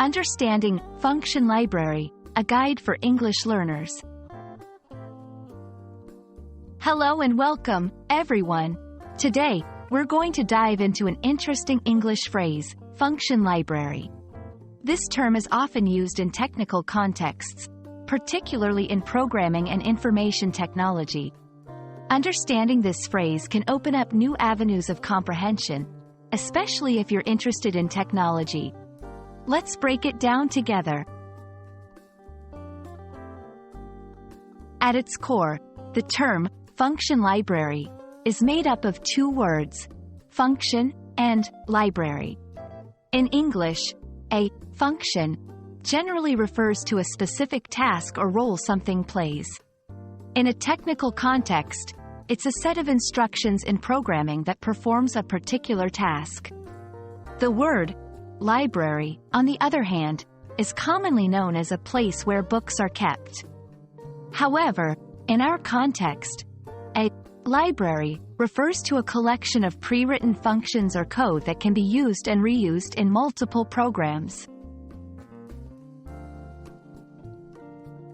Understanding Function Library, a guide for English learners. Hello and welcome, everyone. Today, we're going to dive into an interesting English phrase, function library. This term is often used in technical contexts, particularly in programming and information technology. Understanding this phrase can open up new avenues of comprehension, especially if you're interested in technology. Let's break it down together. At its core, the term function library is made up of two words, function and library. In English, a function generally refers to a specific task or role something plays. In a technical context, it's a set of instructions in programming that performs a particular task. The word library, on the other hand, is commonly known as a place where books are kept. However, in our context, a library refers to a collection of pre-written functions or code that can be used and reused in multiple programs.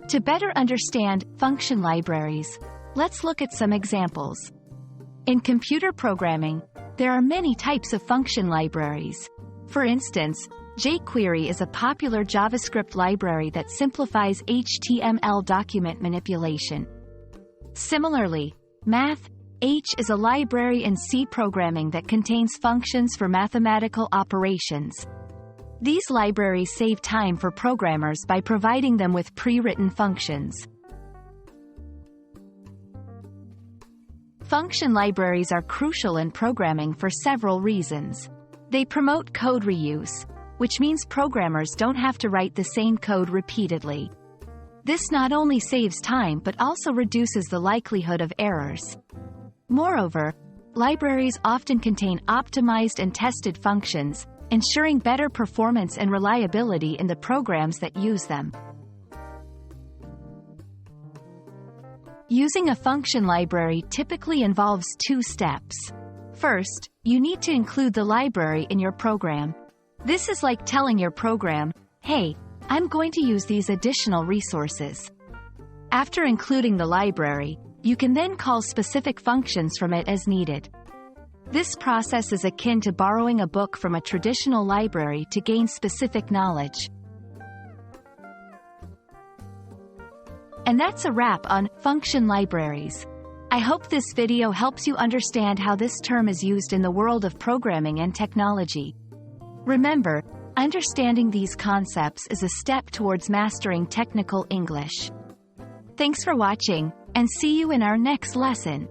To better understand function libraries, let's look at some examples. In computer programming, there are many types of function libraries. For instance, jQuery is a popular JavaScript library that simplifies HTML document manipulation. Similarly, Math.H is a library in C programming that contains functions for mathematical operations. These libraries save time for programmers by providing them with pre-written functions. Function libraries are crucial in programming for several reasons. They promote code reuse, which means programmers don't have to write the same code repeatedly. This not only saves time but also reduces the likelihood of errors. Moreover, libraries often contain optimized and tested functions, ensuring better performance and reliability in the programs that use them. Using a function library typically involves two steps. First, you need to include the library in your program. This is like telling your program, "Hey, I'm going to use these additional resources." After including the library, you can then call specific functions from it as needed. This process is akin to borrowing a book from a traditional library to gain specific knowledge. And that's a wrap on function libraries. I hope this video helps you understand how this term is used in the world of programming and technology. Remember, understanding these concepts is a step towards mastering technical English. Thanks for watching, and see you in our next lesson.